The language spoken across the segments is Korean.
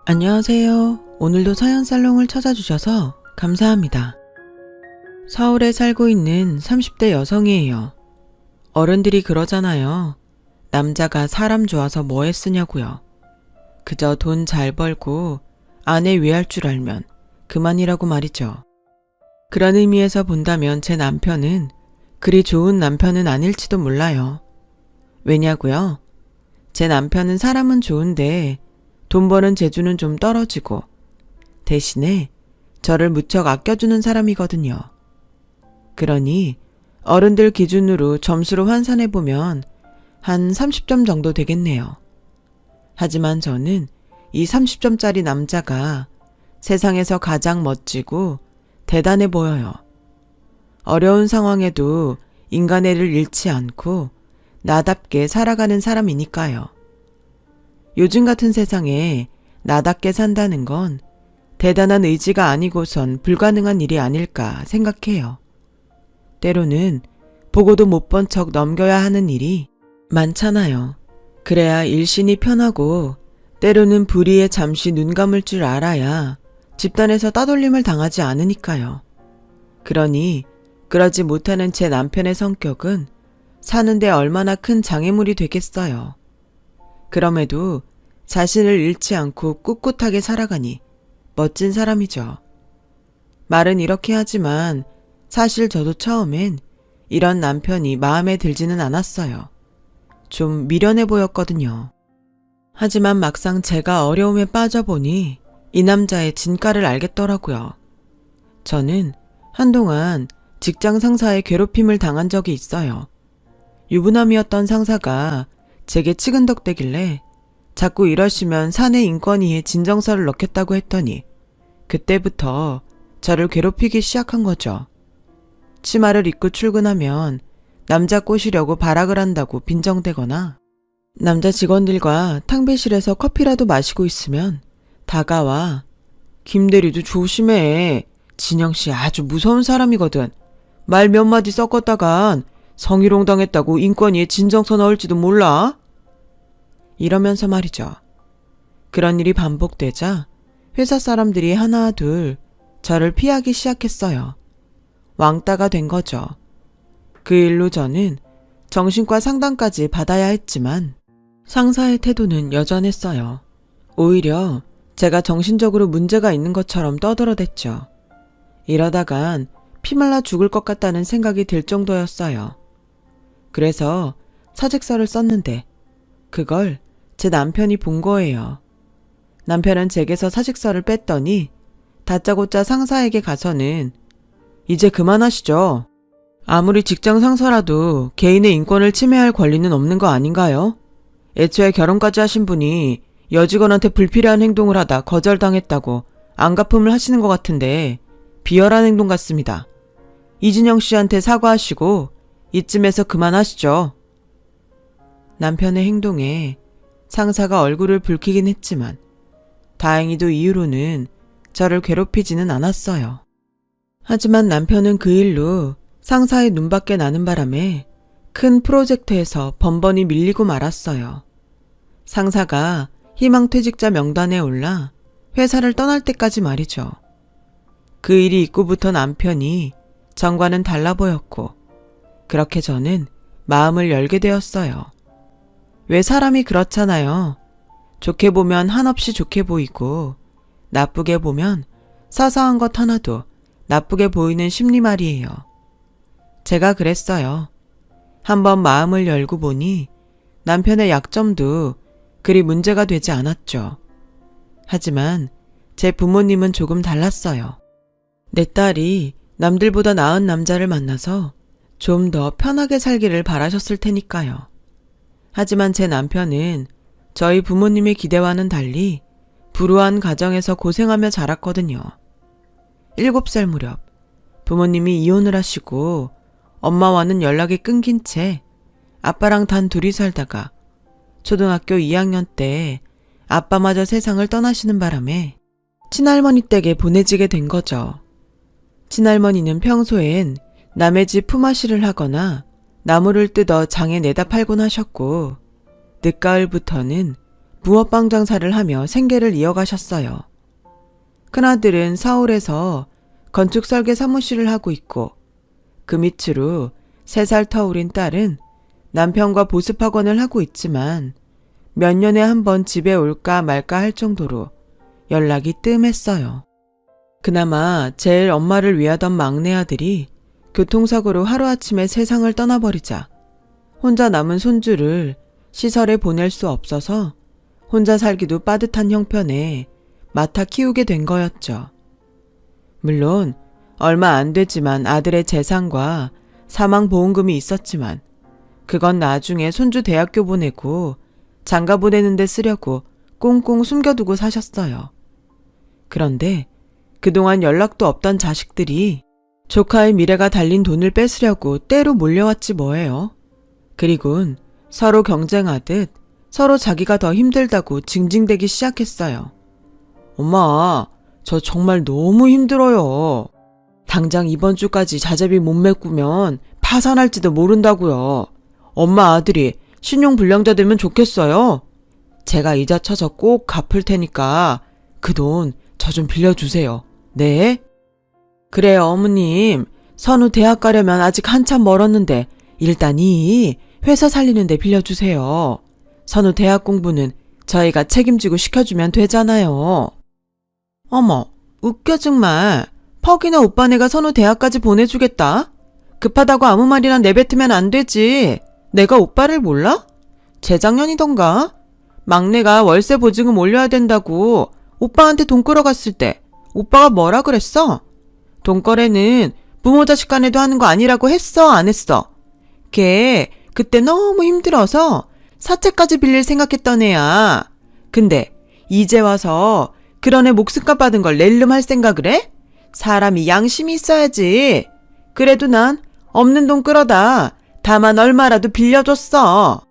안녕하세요. 오늘도 사연살롱을 찾아주셔서 감사합니다. 서울에 살고 있는 30대 여성이에요. 어른들이 그러잖아요. 남자가 사람 좋아서 뭐 했으냐고요. 그저 돈 잘 벌고 아내 위할 줄 알면 그만이라고 말이죠. 그런 의미에서 본다면 제 남편은 그리 좋은 남편은 아닐지도 몰라요. 왜냐고요? 제 남편은 사람은 좋은데 돈 버는 재주는 좀 떨어지고 대신에 저를 무척 아껴주는 사람이거든요. 그러니 어른들 기준으로 점수로 환산해보면 한 30점 정도 되겠네요. 하지만 저는 이 30점짜리 남자가 세상에서 가장 멋지고 대단해 보여요. 어려운 상황에도 인간애를 잃지 않고 나답게 살아가는 사람이니까요. 요즘 같은 세상에 나답게 산다는 건 대단한 의지가 아니고선 불가능한 일이 아닐까 생각해요. 때로는 보고도 못 본 척 넘겨야 하는 일이 많잖아요. 그래야 일신이 편하고 때로는 불의에 잠시 눈 감을 줄 알아야 집단에서 따돌림을 당하지 않으니까요. 그러니 그러지 못하는 제 남편의 성격은 사는데 얼마나 큰 장애물이 되겠어요. 그럼에도 자신을 잃지 않고 꿋꿋하게 살아가니 멋진 사람이죠. 말은 이렇게 하지만 사실 저도 처음엔 이런 남편이 마음에 들지는 않았어요. 좀 미련해 보였거든요. 하지만 막상 제가 어려움에 빠져보니 이 남자의 진가를 알겠더라고요. 저는 한동안 직장 상사의 괴롭힘을 당한 적이 있어요. 유부남이었던 상사가 제게 치근덕대길래 자꾸 이러시면 사내 인권위에 진정서를 넣겠다고 했더니 그때부터 저를 괴롭히기 시작한 거죠. 치마를 입고 출근하면 남자 꼬시려고 발악을 한다고 빈정대거나 남자 직원들과 탕비실에서 커피라도 마시고 있으면 다가와 김대리도 조심해. 진영씨 아주 무서운 사람이거든. 말 몇 마디 섞었다간 성희롱 당했다고 인권위에 진정서 넣을지도 몰라. 이러면서 말이죠. 그런 일이 반복되자 회사 사람들이 하나 둘 저를 피하기 시작했어요. 왕따가 된 거죠. 그 일로 저는 정신과 상담까지 받아야 했지만 상사의 태도는 여전했어요. 오히려 제가 정신적으로 문제가 있는 것처럼 떠들어댔죠. 이러다간 피말라 죽을 것 같다는 생각이 들 정도였어요. 그래서 사직서를 썼는데 그걸 제 남편이 본 거예요. 남편은 제게서 사직서를 뺐더니 다짜고짜 상사에게 가서는 이제 그만하시죠. 아무리 직장 상사라도 개인의 인권을 침해할 권리는 없는 거 아닌가요? 애초에 결혼까지 하신 분이 여직원한테 불필요한 행동을 하다 거절당했다고 안갚음을 하시는 것 같은데 비열한 행동 같습니다. 이진영 씨한테 사과하시고 이쯤에서 그만하시죠. 남편의 행동에 상사가 얼굴을 붉히긴 했지만 다행히도 이후로는 저를 괴롭히지는 않았어요. 하지만 남편은 그 일로 상사의 눈밖에 나는 바람에 큰 프로젝트에서 번번이 밀리고 말았어요. 상사가 희망퇴직자 명단에 올라 회사를 떠날 때까지 말이죠. 그 일이 있고부터 남편이 전과는 달라 보였고 그렇게 저는 마음을 열게 되었어요. 왜 사람이 그렇잖아요. 좋게 보면 한없이 좋게 보이고 나쁘게 보면 사소한 것 하나도 나쁘게 보이는 심리 말이에요. 제가 그랬어요. 한번 마음을 열고 보니 남편의 약점도 그리 문제가 되지 않았죠. 하지만 제 부모님은 조금 달랐어요. 내 딸이 남들보다 나은 남자를 만나서 좀 더 편하게 살기를 바라셨을 테니까요. 하지만 제 남편은 저희 부모님의 기대와는 달리 불우한 가정에서 고생하며 자랐거든요. 7살 무렵 부모님이 이혼을 하시고 엄마와는 연락이 끊긴 채 아빠랑 단 둘이 살다가 초등학교 2학년 때 아빠마저 세상을 떠나시는 바람에 친할머니 댁에 보내지게 된 거죠. 친할머니는 평소엔 남의 집 품앗이를 하거나 나무를 뜯어 장에 내다 팔곤 하셨고 늦가을부터는 붕어빵 장사를 하며 생계를 이어가셨어요. 큰아들은 서울에서 건축 설계 사무실을 하고 있고 그 밑으로 3살 터울인 딸은 남편과 보습학원을 하고 있지만 몇 년에 한 번 집에 올까 말까 할 정도로 연락이 뜸했어요. 그나마 제일 엄마를 위하던 막내 아들이 교통사고로 하루아침에 세상을 떠나버리자 혼자 남은 손주를 시설에 보낼 수 없어서 혼자 살기도 빠듯한 형편에 맡아 키우게 된 거였죠. 물론 얼마 안 되지만 아들의 재산과 사망보험금이 있었지만 그건 나중에 손주 대학교 보내고 장가 보내는 데 쓰려고 꽁꽁 숨겨두고 사셨어요. 그런데 그동안 연락도 없던 자식들이 조카의 미래가 달린 돈을 뺏으려고 때로 몰려왔지 뭐예요. 그리곤 서로 경쟁하듯 서로 자기가 더 힘들다고 징징대기 시작했어요. 엄마, 저 정말 너무 힘들어요. 당장 이번 주까지 자재비 못 메꾸면 파산할지도 모른다고요. 엄마 아들이 신용불량자 되면 좋겠어요. 제가 이자 쳐서 꼭 갚을 테니까 그 돈 저 좀 빌려주세요. 네? 그래요, 어머님. 선우 대학 가려면 아직 한참 멀었는데 일단 이 회사 살리는데 빌려주세요. 선우 대학 공부는 저희가 책임지고 시켜주면 되잖아요. 어머, 웃겨 정말. 퍽이나 오빠네가 선우 대학까지 보내주겠다? 급하다고 아무 말이나 내뱉으면 안 되지. 내가 오빠를 몰라? 재작년이던가? 막내가 월세 보증금 올려야 된다고 오빠한테 돈 끌어갔을 때 오빠가 뭐라 그랬어? 돈거래는 부모 자식 간에도 하는 거 아니라고 했어, 안 했어? 걔 그때 너무 힘들어서 사채까지 빌릴 생각했던 애야. 근데 이제 와서 그런 애 목숨값 받은 걸 낼름 할 생각을 해? 사람이 양심이 있어야지. 그래도 난 없는 돈 끌어다 다만 얼마라도 빌려줬어.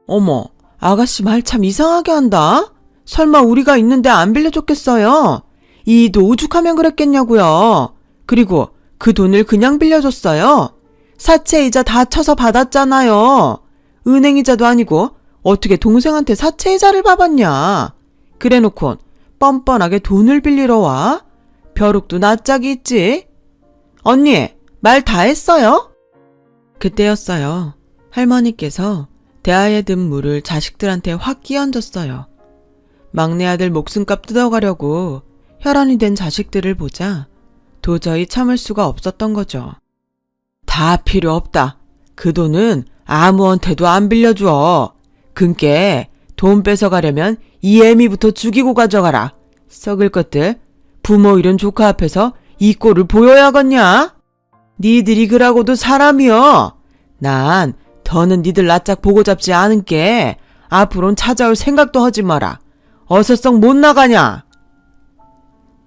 어머, 아가씨 말 참 이상하게 한다. 설마 우리가 있는데 안 빌려줬겠어요? 이도 오죽하면 그랬겠냐고요. 그리고 그 돈을 그냥 빌려줬어요. 사채이자 다 쳐서 받았잖아요. 은행이자도 아니고 어떻게 동생한테 사채이자를 받았냐. 그래놓고 뻔뻔하게 돈을 빌리러 와? 벼룩도 낯짝이 있지. 언니, 말 다 했어요? 그때였어요. 할머니께서 대야에 든 물을 자식들한테 확 끼얹었어요. 막내 아들 목숨값 뜯어가려고 혈안이 된 자식들을 보자 도저히 참을 수가 없었던 거죠. 다 필요 없다. 그 돈은 아무한테도 안 빌려줘. 그니께 돈 뺏어가려면 이 애미부터 죽이고 가져가라. 썩을 것들. 부모 잃은 조카 앞에서 이 꼴을 보여야겠냐? 니들이 그러고도 사람이여. 난 더는 니들 낯짝 보고 잡지 않은께 앞으론 찾아올 생각도 하지 마라. 어서 썩 못 나가냐?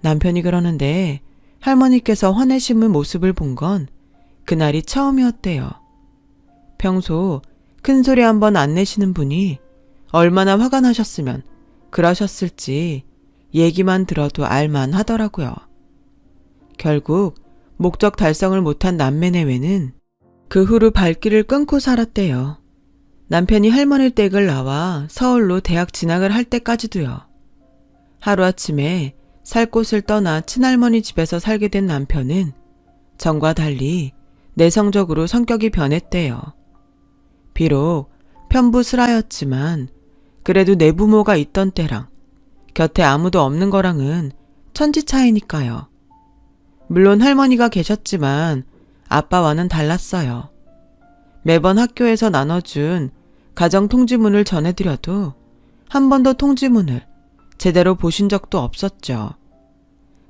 남편이 그러는데 할머니께서 화내심은 모습을 본 건 그날이 처음이었대요. 평소 큰소리 한번 안 내시는 분이 얼마나 화가 나셨으면 그러셨을지 얘기만 들어도 알만 하더라고요. 결국 목적 달성을 못한 남매내외는 그 후로 발길을 끊고 살았대요. 남편이 할머니 댁을 나와 서울로 대학 진학을 할 때까지도요. 하루아침에 살 곳을 떠나 친할머니 집에서 살게 된 남편은 전과 달리 내성적으로 성격이 변했대요. 비록 편부스라였지만 그래도 내 부모가 있던 때랑 곁에 아무도 없는 거랑은 천지 차이니까요. 물론 할머니가 계셨지만 아빠와는 달랐어요. 매번 학교에서 나눠준 가정 통지문을 전해드려도 한 번도 통지문을 제대로 보신 적도 없었죠.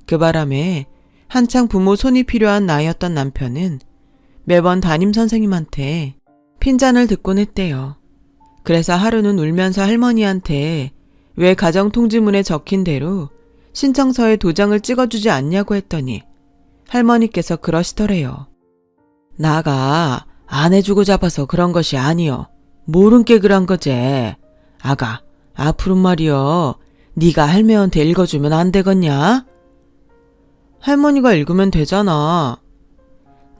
그 바람에 한창 부모 손이 필요한 나이였던 남편은 매번 담임선생님한테 핀잔을 듣곤 했대요. 그래서 하루는 울면서 할머니한테 왜 가정통지문에 적힌 대로 신청서에 도장을 찍어주지 않냐고 했더니 할머니께서 그러시더래요. 나가 안 해주고 잡아서 그런 것이 아니여. 모른 게 그런 거제. 아가, 앞으로 말이여. 네가 할매한테 읽어주면 안 되겠냐? 할머니가 읽으면 되잖아.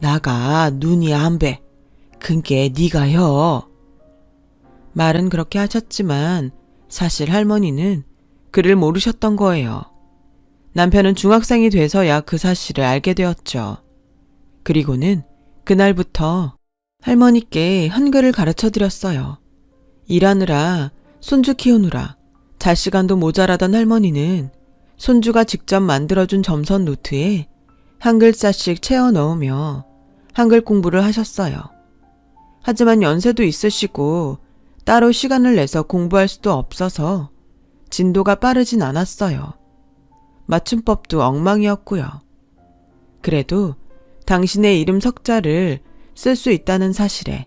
나가 눈이 안 배. 그게 네가 혀. 말은 그렇게 하셨지만 사실 할머니는 그를 모르셨던 거예요. 남편은 중학생이 돼서야 그 사실을 알게 되었죠. 그리고는 그날부터 할머니께 한글을 가르쳐 드렸어요. 일하느라, 손주 키우느라 잘 시간도 모자라던 할머니는 손주가 직접 만들어준 점선 노트에 한 글자씩 채워 넣으며 한글 공부를 하셨어요. 하지만 연세도 있으시고 따로 시간을 내서 공부할 수도 없어서 진도가 빠르진 않았어요. 맞춤법도 엉망이었고요. 그래도 당신의 이름 석자를 쓸 수 있다는 사실에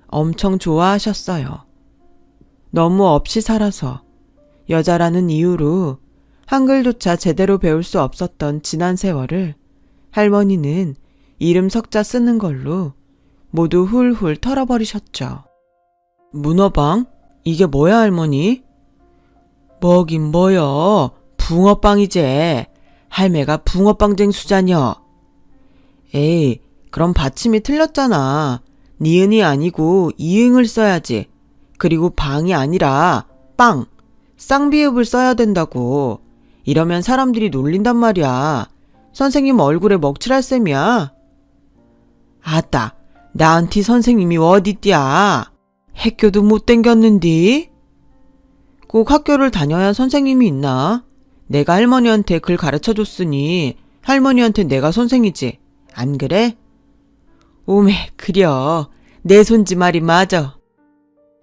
엄청 좋아하셨어요. 너무 없이 살아서 여자라는 이유로 한글조차 제대로 배울 수 없었던 지난 세월을 할머니는 이름 석자 쓰는 걸로 모두 훌훌 털어버리셨죠. 문어빵? 이게 뭐야 할머니? 뭐긴 뭐여. 붕어빵이제. 할매가 붕어빵 쟁수자녀. 에이, 그럼 받침이 틀렸잖아. 니은이 아니고 이응을 써야지. 그리고 방이 아니라 빵, 쌍비읍을 써야 된다고. 이러면 사람들이 놀린단 말이야. 선생님 얼굴에 먹칠할 셈이야. 아따, 나한테 선생님이 어딨디야. 학교도 못 댕겼는디? 꼭 학교를 다녀야 선생님이 있나? 내가 할머니한테 글 가르쳐줬으니 할머니한테 내가 선생이지. 안 그래? 오메, 그려. 내 손지 말이 맞아.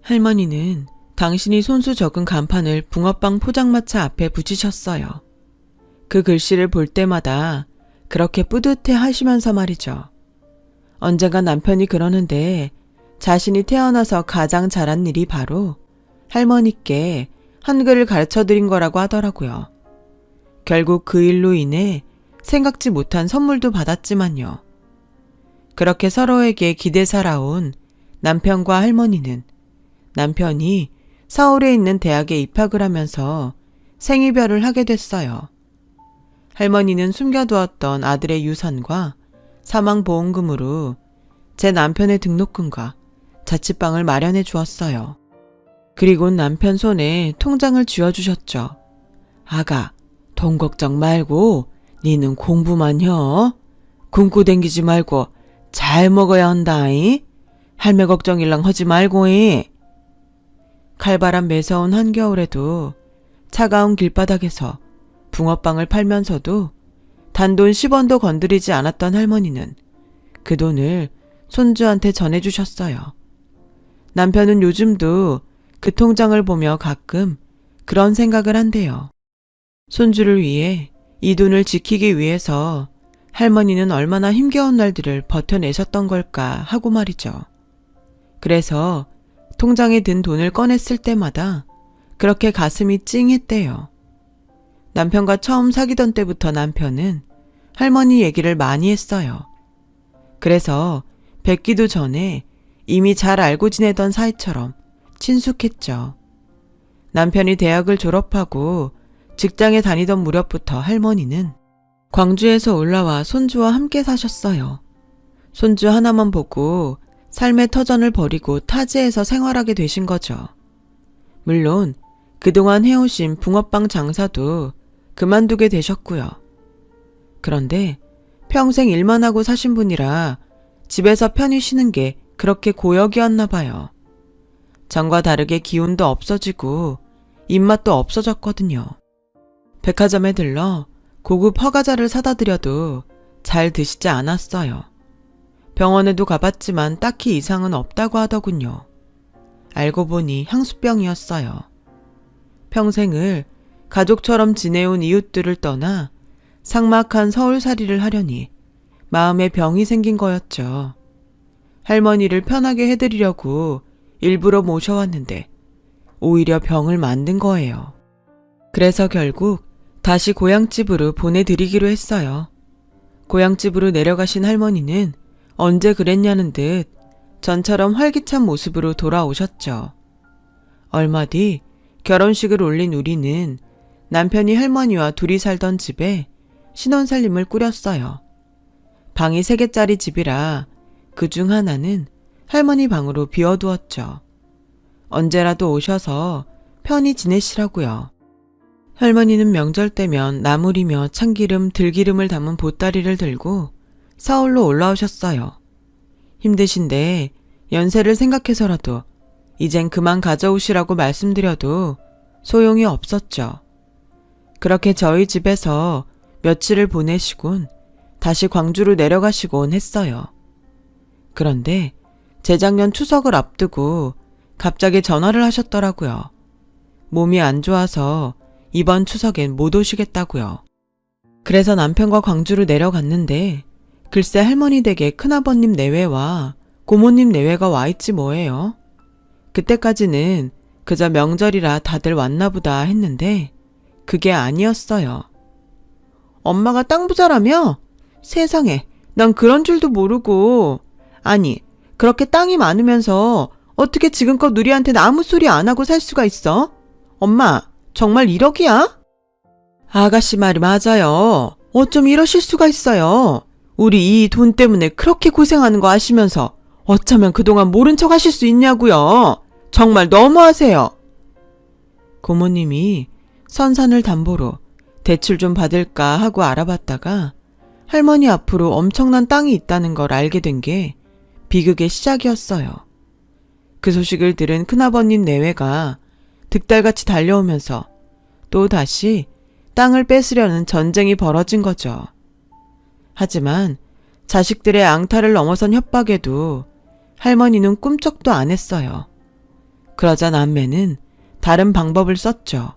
할머니는 당신이 손수 적은 간판을 붕어빵 포장마차 앞에 붙이셨어요. 그 글씨를 볼 때마다 그렇게 뿌듯해 하시면서 말이죠. 언젠가 남편이 그러는데 자신이 태어나서 가장 잘한 일이 바로 할머니께 한글을 가르쳐드린 거라고 하더라고요. 결국 그 일로 인해 생각지 못한 선물도 받았지만요. 그렇게 서로에게 기대 살아온 남편과 할머니는 남편이 서울에 있는 대학에 입학을 하면서 생이별을 하게 됐어요. 할머니는 숨겨두었던 아들의 유산과 사망보험금으로 제 남편의 등록금과 자취방을 마련해 주었어요. 그리고 남편 손에 통장을 쥐어주셨죠. 아가, 돈 걱정 말고 니는 공부만 혀. 굶고 댕기지 말고 잘 먹어야 한다이. 할매 걱정일랑 하지 말고이. 칼바람 매서운 한겨울에도 차가운 길바닥에서 붕어빵을 팔면서도 단돈 10원도 건드리지 않았던 할머니는 그 돈을 손주한테 전해주셨어요. 남편은 요즘도 그 통장을 보며 가끔 그런 생각을 한대요. 손주를 위해 이 돈을 지키기 위해서 할머니는 얼마나 힘겨운 날들을 버텨내셨던 걸까 하고 말이죠. 그래서 통장에 든 돈을 꺼냈을 때마다 그렇게 가슴이 찡했대요. 남편과 처음 사귀던 때부터 남편은 할머니 얘기를 많이 했어요. 그래서 뵙기도 전에 이미 잘 알고 지내던 사이처럼 친숙했죠. 남편이 대학을 졸업하고 직장에 다니던 무렵부터 할머니는 광주에서 올라와 손주와 함께 사셨어요. 손주 하나만 보고 삶의 터전을 버리고 타지에서 생활하게 되신 거죠. 물론 그동안 해오신 붕어빵 장사도 그만두게 되셨고요. 그런데 평생 일만 하고 사신 분이라 집에서 편히 쉬는 게 그렇게 고역이었나 봐요. 전과 다르게 기운도 없어지고 입맛도 없어졌거든요. 백화점에 들러 고급 허가자를 사다 드려도 잘 드시지 않았어요. 병원에도 가봤지만 딱히 이상은 없다고 하더군요. 알고 보니 향수병이었어요. 평생을 가족처럼 지내온 이웃들을 떠나 삭막한 서울살이를 하려니 마음에 병이 생긴 거였죠. 할머니를 편하게 해드리려고 일부러 모셔왔는데 오히려 병을 만든 거예요. 그래서 결국 다시 고향집으로 보내드리기로 했어요. 고향집으로 내려가신 할머니는 언제 그랬냐는 듯 전처럼 활기찬 모습으로 돌아오셨죠. 얼마 뒤 결혼식을 올린 우리는 남편이 할머니와 둘이 살던 집에 신혼살림을 꾸렸어요. 방이 3개짜리 집이라 그중 하나는 할머니 방으로 비워두었죠. 언제라도 오셔서 편히 지내시라고요. 할머니는 명절 때면 나물이며 참기름, 들기름을 담은 보따리를 들고 서울로 올라오셨어요. 힘드신데 연세를 생각해서라도 이젠 그만 가져오시라고 말씀드려도 소용이 없었죠. 그렇게 저희 집에서 며칠을 보내시곤 다시 광주로 내려가시곤 했어요. 그런데 재작년 추석을 앞두고 갑자기 전화를 하셨더라고요. 몸이 안 좋아서 이번 추석엔 못 오시겠다고요. 그래서 남편과 광주로 내려갔는데 글쎄 할머니 댁에 큰아버님 내외와 고모님 내외가 와 있지 뭐예요. 그때까지는 그저 명절이라 다들 왔나 보다 했는데 그게 아니었어요. 엄마가 땅 부자라며? 세상에, 난 그런 줄도 모르고. 아니, 그렇게 땅이 많으면서 어떻게 지금껏 우리한테 아무 소리 안 하고 살 수가 있어? 엄마, 정말 1억이야? 아가씨 말이 맞아요. 어쩜 이러실 수가 있어요. 우리 이 돈 때문에 그렇게 고생하는 거 아시면서 어쩌면 그동안 모른 척 하실 수 있냐고요. 정말 너무하세요. 고모님이 선산을 담보로 대출 좀 받을까 하고 알아봤다가 할머니 앞으로 엄청난 땅이 있다는 걸 알게 된 게 비극의 시작이었어요. 그 소식을 들은 큰아버님 내외가 득달같이 달려오면서 또 다시 땅을 뺏으려는 전쟁이 벌어진 거죠. 하지만 자식들의 앙탈을 넘어선 협박에도 할머니는 꿈쩍도 안 했어요. 그러자 남매는 다른 방법을 썼죠.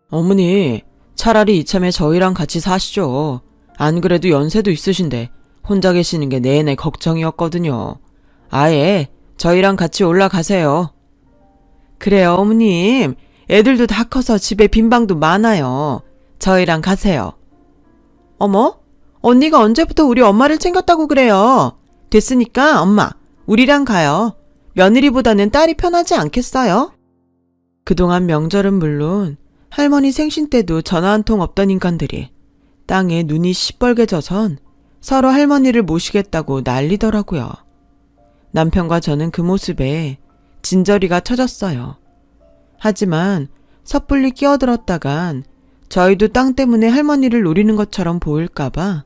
어머니, 차라리 이참에 저희랑 같이 사시죠. 안 그래도 연세도 있으신데 혼자 계시는 게 내내 걱정이었거든요. 아예 저희랑 같이 올라가세요. 그래요, 어머님. 애들도 다 커서 집에 빈 방도 많아요. 저희랑 가세요. 어머? 언니가 언제부터 우리 엄마를 챙겼다고 그래요? 됐으니까 엄마, 우리랑 가요. 며느리보다는 딸이 편하지 않겠어요? 그동안 명절은 물론 할머니 생신 때도 전화 한 통 없던 인간들이 땅에 눈이 시뻘게 져선 서로 할머니를 모시겠다고 난리더라고요. 남편과 저는 그 모습에 진저리가 쳐졌어요. 하지만 섣불리 끼어들었다간 저희도 땅 때문에 할머니를 노리는 것처럼 보일까봐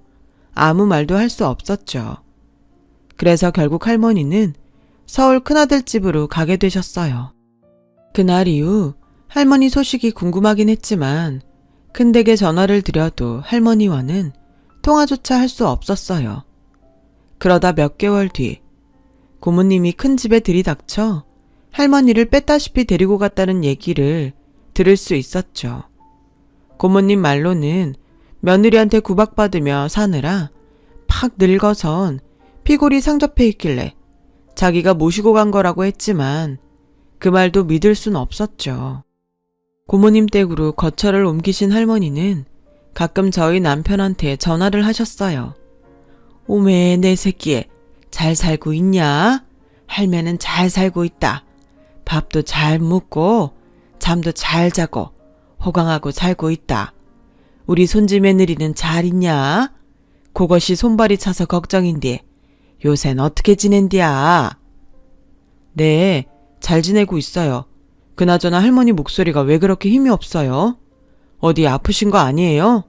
아무 말도 할 수 없었죠. 그래서 결국 할머니는 서울 큰아들 집으로 가게 되셨어요. 그날 이후 할머니 소식이 궁금하긴 했지만 큰댁에 전화를 드려도 할머니와는 통화조차 할 수 없었어요. 그러다 몇 개월 뒤 고모님이 큰 집에 들이닥쳐 할머니를 뺐다시피 데리고 갔다는 얘기를 들을 수 있었죠. 고모님 말로는 며느리한테 구박받으며 사느라 팍 늙어선 피골이 상접해 있길래 자기가 모시고 간 거라고 했지만 그 말도 믿을 순 없었죠. 고모님 댁으로 거처를 옮기신 할머니는 가끔 저희 남편한테 전화를 하셨어요. 오메 내 새끼 잘 살고 있냐? 할매는 잘 살고 있다. 밥도 잘 먹고 잠도 잘 자고 호강하고 살고 있다. 우리 손지 며느리는 잘 있냐? 그것이 손발이 차서 걱정인데 요샌 어떻게 지낸디야? 네, 잘 지내고 있어요. 그나저나 할머니 목소리가 왜 그렇게 힘이 없어요? 어디 아프신 거 아니에요?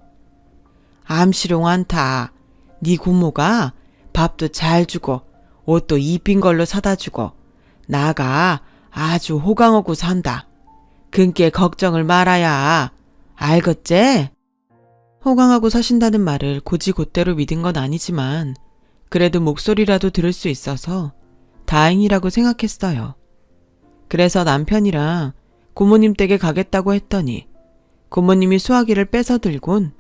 암시롱 않다. 네 고모가 밥도 잘 주고 옷도 이쁜 걸로 사다 주고 나가 아주 호강하고 산다. 그께 걱정을 말아야. 알겠제? 호강하고 사신다는 말을 곧이곧대로 믿은 건 아니지만 그래도 목소리라도 들을 수 있어서 다행이라고 생각했어요. 그래서 남편이랑 고모님 댁에 가겠다고 했더니 고모님이 수화기를 뺏어 들곤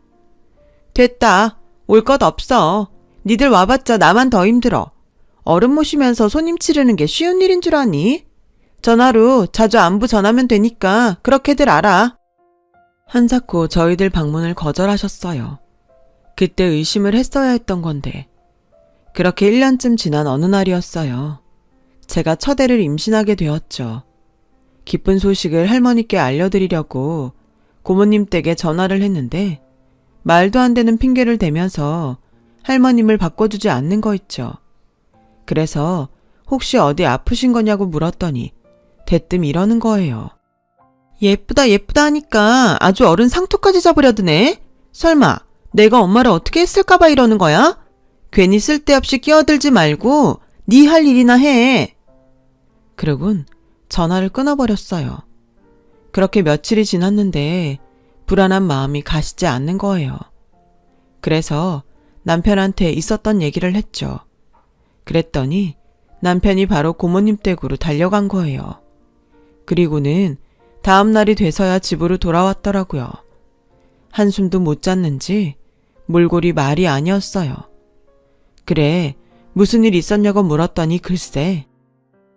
됐다. 올 것 없어. 니들 와봤자 나만 더 힘들어. 어른 모시면서 손님 치르는 게 쉬운 일인 줄 아니? 전화로 자주 안부 전하면 되니까 그렇게들 알아. 한사코 저희들 방문을 거절하셨어요. 그때 의심을 했어야 했던 건데 그렇게 1년쯤 지난 어느 날이었어요. 제가 첫애를 임신하게 되었죠. 기쁜 소식을 할머니께 알려드리려고 고모님 댁에 전화를 했는데 말도 안 되는 핑계를 대면서 할머님을 바꿔주지 않는 거 있죠. 그래서 혹시 어디 아프신 거냐고 물었더니 대뜸 이러는 거예요. 예쁘다 예쁘다 하니까 아주 어른 상투까지 잡으려드네. 설마 내가 엄마를 어떻게 했을까봐 이러는 거야? 괜히 쓸데없이 끼어들지 말고 네 할 일이나 해. 그러곤 전화를 끊어버렸어요. 그렇게 며칠이 지났는데 불안한 마음이 가시지 않는 거예요. 그래서 남편한테 있었던 얘기를 했죠. 그랬더니 남편이 바로 고모님 댁으로 달려간 거예요. 그리고는 다음 날이 돼서야 집으로 돌아왔더라고요. 한숨도 못 잤는지 몰골이 말이 아니었어요. 그래, 무슨 일 있었냐고 물었더니 글쎄,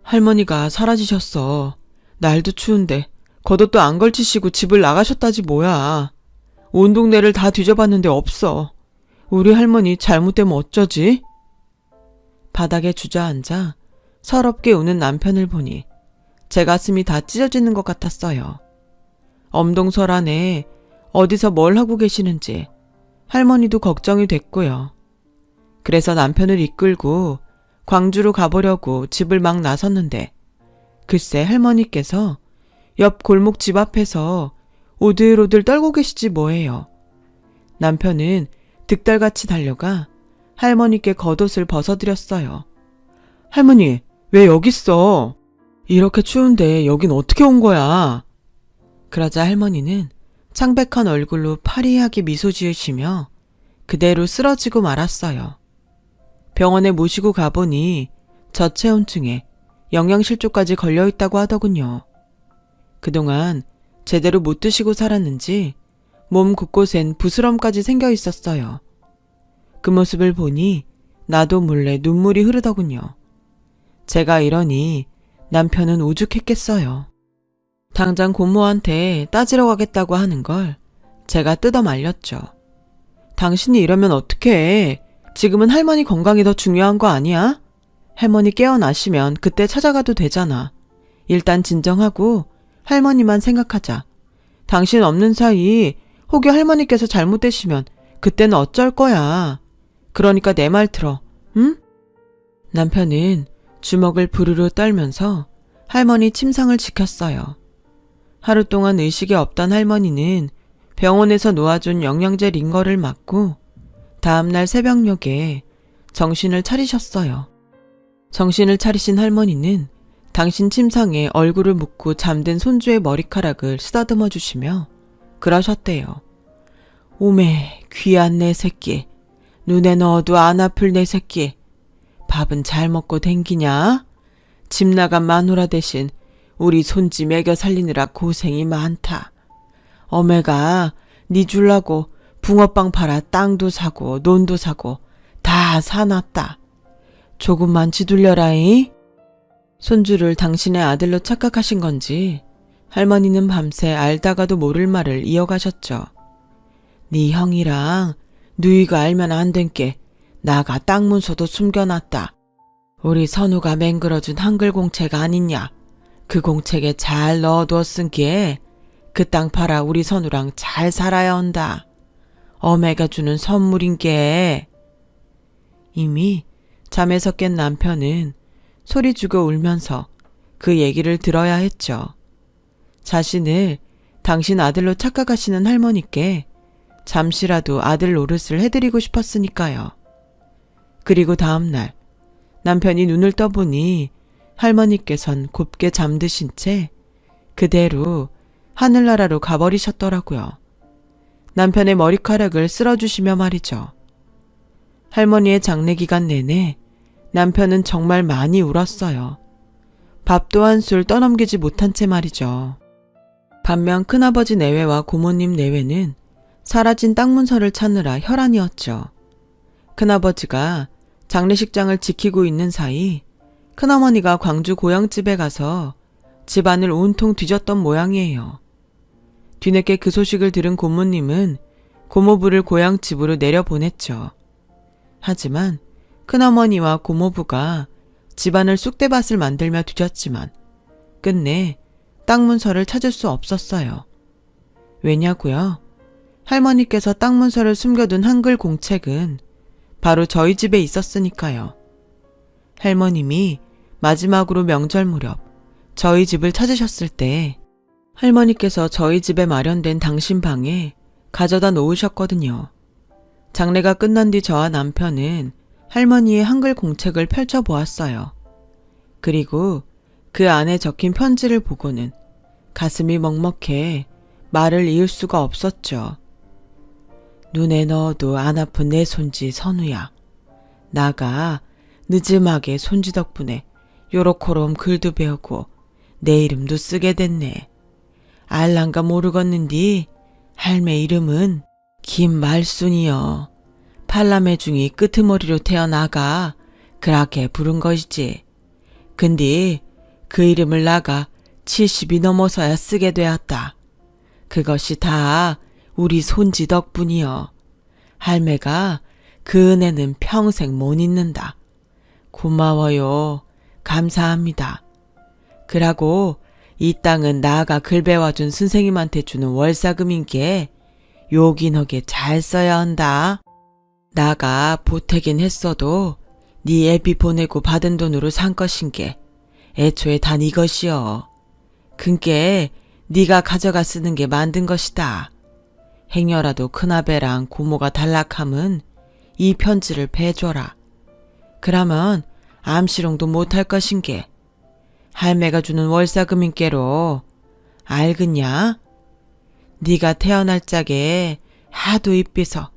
할머니가 사라지셨어. 날도 추운데 겉옷도 안 걸치시고 집을 나가셨다지 뭐야. 온 동네를 다 뒤져봤는데 없어. 우리 할머니 잘못되면 어쩌지? 바닥에 주저앉아 서럽게 우는 남편을 보니 제 가슴이 다 찢어지는 것 같았어요. 엄동설 안에 어디서 뭘 하고 계시는지 할머니도 걱정이 됐고요. 그래서 남편을 이끌고 광주로 가보려고 집을 막 나섰는데 글쎄 할머니께서 옆 골목 집 앞에서 오들오들 떨고 계시지 뭐예요. 남편은 득달같이 달려가 할머니께 겉옷을 벗어드렸어요. 할머니, 왜 여기 있어? 이렇게 추운데 여긴 어떻게 온 거야? 그러자 할머니는 창백한 얼굴로 파리하게 미소 지으시며 그대로 쓰러지고 말았어요. 병원에 모시고 가보니 저체온증에 영양실조까지 걸려있다고 하더군요. 그동안 제대로 못 드시고 살았는지 몸 곳곳엔 부스럼까지 생겨 있었어요. 그 모습을 보니 나도 몰래 눈물이 흐르더군요. 제가 이러니 남편은 오죽했겠어요. 당장 고모한테 따지러 가겠다고 하는 걸 제가 뜯어 말렸죠. 당신이 이러면 어떡해. 지금은 할머니 건강이 더 중요한 거 아니야? 할머니 깨어나시면 그때 찾아가도 되잖아. 일단 진정하고 할머니만 생각하자. 당신 없는 사이 혹여 할머니께서 잘못되시면 그때는 어쩔 거야. 그러니까 내 말 들어, 응? 남편은 주먹을 부르르 떨면서 할머니 침상을 지켰어요. 하루 동안 의식이 없던 할머니는 병원에서 놓아준 영양제 링거를 맞고 다음날 새벽녘에 정신을 차리셨어요. 정신을 차리신 할머니는 당신 침상에 얼굴을 묻고 잠든 손주의 머리카락을 쓰다듬어 주시며 그러셨대요. 오메 귀한 내 새끼, 눈에 넣어도 안 아플 내 새끼, 밥은 잘 먹고 댕기냐? 집 나간 마누라 대신 우리 손지 먹여 살리느라 고생이 많다. 어메가 니 줄라고 붕어빵 팔아 땅도 사고 논도 사고 다 사놨다. 조금만 지둘려라이. 손주를 당신의 아들로 착각하신 건지 할머니는 밤새 알다가도 모를 말을 이어가셨죠. 네 형이랑 누이가 알면 안 된 게 나가 땅 문서도 숨겨놨다. 우리 선우가 맹글어준 한글 공책 아니냐. 그 공책에 잘 넣어두었은게 그 땅 팔아 우리 선우랑 잘 살아야 한다. 어메가 주는 선물인게. 이미 잠에서 깬 남편은 소리 죽어 울면서 그 얘기를 들어야 했죠. 자신을 당신 아들로 착각하시는 할머니께 잠시라도 아들 노릇을 해드리고 싶었으니까요. 그리고 다음날 남편이 눈을 떠보니 할머니께선 곱게 잠드신 채 그대로 하늘나라로 가버리셨더라고요. 남편의 머리카락을 쓸어주시며 말이죠. 할머니의 장례기간 내내 남편은 정말 많이 울었어요. 밥도 한술 떠넘기지 못한 채 말이죠. 반면 큰아버지 내외와 고모님 내외는 사라진 땅 문서를 찾느라 혈안이었죠. 큰아버지가 장례식장을 지키고 있는 사이 큰어머니가 광주 고향집에 가서 집안을 온통 뒤졌던 모양이에요. 뒤늦게 그 소식을 들은 고모님은 고모부를 고향집으로 내려보냈죠. 하지만 큰어머니와 고모부가 집안을 쑥대밭을 만들며 뒤졌지만 끝내 땅 문서를 찾을 수 없었어요. 왜냐고요? 할머니께서 땅 문서를 숨겨둔 한글 공책은 바로 저희 집에 있었으니까요. 할머님이 마지막으로 명절 무렵 저희 집을 찾으셨을 때 할머니께서 저희 집에 마련된 당신 방에 가져다 놓으셨거든요. 장례가 끝난 뒤 저와 남편은 할머니의 한글 공책을 펼쳐보았어요. 그리고 그 안에 적힌 편지를 보고는 가슴이 먹먹해 말을 이을 수가 없었죠. 눈에 넣어도 안 아픈 내 손지 선우야. 나가 늦음하게 손지 덕분에 요렇게롬 글도 배우고 내 이름도 쓰게 됐네. 알란가 모르겠는디 할매 이름은 김말순이여. 팔남매 중이 끄트머리로 태어나가 그렇게 부른 것이지. 근데 그 이름을 나가 70이 넘어서야 쓰게 되었다. 그것이 다 우리 손지 덕분이여. 할매가 그 은혜는 평생 못 잊는다. 고마워요. 감사합니다. 그러고 이 땅은 나가 글 배워준 선생님한테 주는 월사금인게 요긴하게 잘 써야 한다. 나가 보태긴 했어도 네 애비 보내고 받은 돈으로 산 것인게 애초에 단 이것이여. 근께 네가 가져가 쓰는 게 만든 것이다. 행여라도 큰아배랑 고모가 단락함은 이 편지를 배줘라. 그러면 암시롱도 못할 것인게 할매가 주는 월사금인께로 알겠냐? 네가 태어날 적에 하도 이삐서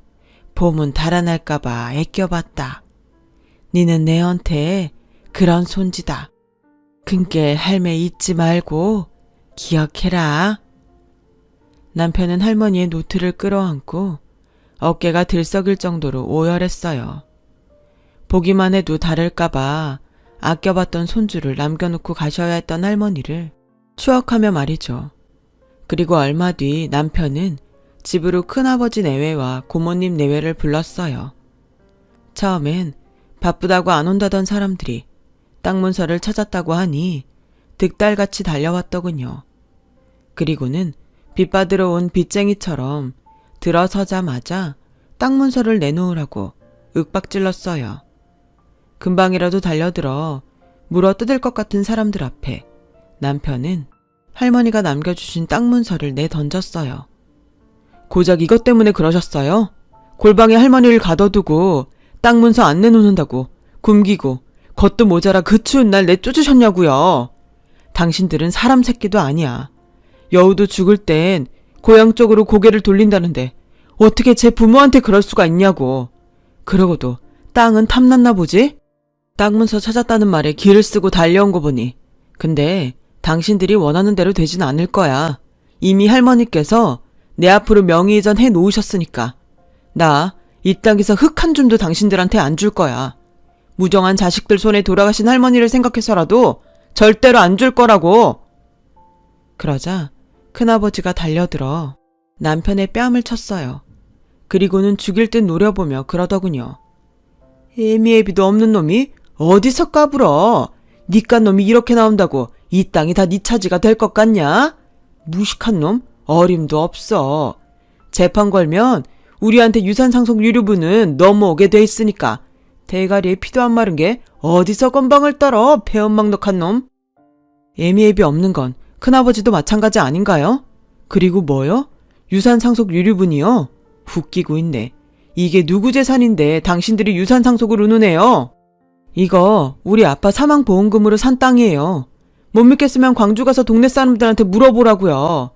봄은 달아날까봐 애껴봤다. 니는 내한테 그런 손지다. 근께 할매 잊지 말고 기억해라. 남편은 할머니의 노트를 끌어안고 어깨가 들썩일 정도로 오열했어요. 보기만 해도 다를까봐 아껴봤던 손주를 남겨놓고 가셔야 했던 할머니를 추억하며 말이죠. 그리고 얼마 뒤 남편은 집으로 큰아버지 내외와 고모님 내외를 불렀어요. 처음엔 바쁘다고 안 온다던 사람들이 땅 문서를 찾았다고 하니 득달같이 달려왔더군요. 그리고는 빚 받으러 온 빚쟁이처럼 들어서자마자 땅 문서를 내놓으라고 윽박질렀어요. 금방이라도 달려들어 물어 뜯을 것 같은 사람들 앞에 남편은 할머니가 남겨주신 땅 문서를 내던졌어요. 고작 이것 때문에 그러셨어요? 골방에 할머니를 가둬두고 땅 문서 안 내놓는다고 굶기고 겉도 모자라 그 추운 날 내쫓으셨냐고요. 당신들은 사람 새끼도 아니야. 여우도 죽을 땐 고향 쪽으로 고개를 돌린다는데 어떻게 제 부모한테 그럴 수가 있냐고. 그러고도 땅은 탐났나 보지? 땅 문서 찾았다는 말에 기를 쓰고 달려온 거 보니. 근데 당신들이 원하는 대로 되진 않을 거야. 이미 할머니께서 내 앞으로 명의이전 해놓으셨으니까. 나 이 땅에서 흙 한 줌도 당신들한테 안 줄 거야. 무정한 자식들 손에 돌아가신 할머니를 생각해서라도 절대로 안 줄 거라고. 그러자 큰아버지가 달려들어 남편의 뺨을 쳤어요. 그리고는 죽일 듯 노려보며 그러더군요. 애미애비도 없는 놈이 어디서 까불어. 니깟 놈이 이렇게 나온다고 이 땅이 다 니 차지가 될 것 같냐? 무식한 놈 어림도 없어. 재판 걸면 우리한테 유산상속 유류분은 넘어오게 돼 있으니까 대가리에 피도 안 마른 게 어디서 건방을 떨어. 배은망덕한 놈. 애미애비 없는 건 큰아버지도 마찬가지 아닌가요? 그리고 뭐요? 유산상속 유류분이요? 웃기고 있네. 이게 누구 재산인데 당신들이 유산상속을 운운해요? 이거 우리 아빠 사망보험금으로 산 땅이에요. 못 믿겠으면 광주 가서 동네 사람들한테 물어보라고요.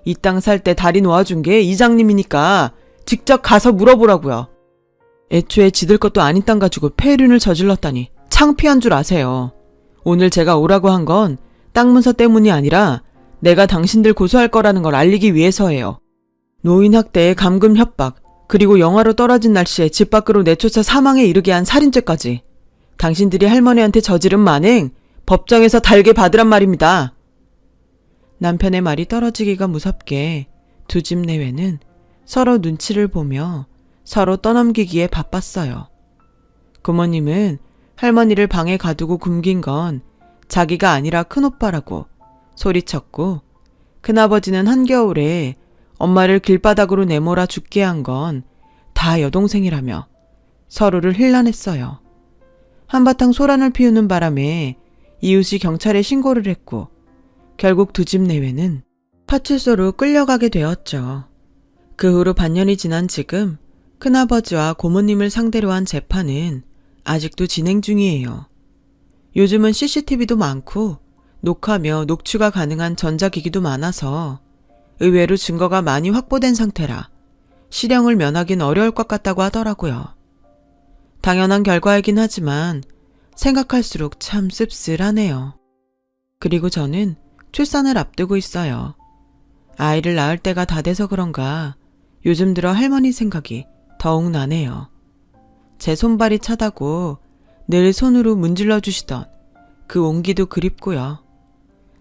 이 땅 살 때 다리 놓아준 게 이장님이니까 직접 가서 물어보라고요. 애초에 지들 것도 아닌 땅 가지고 폐륜을 저질렀다니 창피한 줄 아세요. 오늘 제가 오라고 한 건 땅 문서 때문이 아니라 내가 당신들 고소할 거라는 걸 알리기 위해서예요. 노인 학대에 감금 협박, 그리고 영하로 떨어진 날씨에 집 밖으로 내쫓아 사망에 이르게 한 살인죄까지. 당신들이 할머니한테 저지른 만행 법정에서 달게 받으란 말입니다. 남편의 말이 떨어지기가 무섭게 두 집 내외는 서로 눈치를 보며 서로 떠넘기기에 바빴어요. 고모님은 할머니를 방에 가두고 굶긴 건 자기가 아니라 큰오빠라고 소리쳤고, 큰아버지는 한겨울에 엄마를 길바닥으로 내몰아 죽게 한 건 다 여동생이라며 서로를 힐난했어요. 한바탕 소란을 피우는 바람에 이웃이 경찰에 신고를 했고 결국 두 집 내외는 파출소로 끌려가게 되었죠. 그 후로 반년이 지난 지금 큰아버지와 고모님을 상대로 한 재판은 아직도 진행 중이에요. 요즘은 CCTV도 많고 녹화며 녹취가 가능한 전자기기도 많아서 의외로 증거가 많이 확보된 상태라 실형을 면하긴 어려울 것 같다고 하더라고요. 당연한 결과이긴 하지만 생각할수록 참 씁쓸하네요. 그리고 저는 출산을 앞두고 있어요. 아이를 낳을 때가 다 돼서 그런가 요즘 들어 할머니 생각이 더욱 나네요. 제 손발이 차다고 늘 손으로 문질러 주시던 그 온기도 그립고요.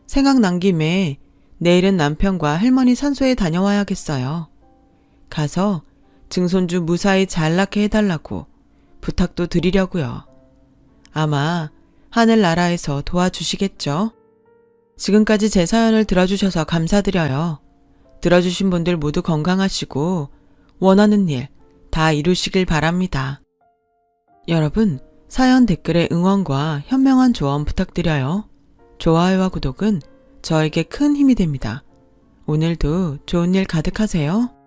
생각난 김에 내일은 남편과 할머니 산소에 다녀와야겠어요. 가서 증손주 무사히 잘 낳게 해달라고 부탁도 드리려고요. 아마 하늘나라에서 도와주시겠죠? 지금까지 제 사연을 들어주셔서 감사드려요. 들어주신 분들 모두 건강하시고 원하는 일 다 이루시길 바랍니다. 여러분, 사연 댓글에 응원과 현명한 조언 부탁드려요. 좋아요와 구독은 저에게 큰 힘이 됩니다. 오늘도 좋은 일 가득하세요.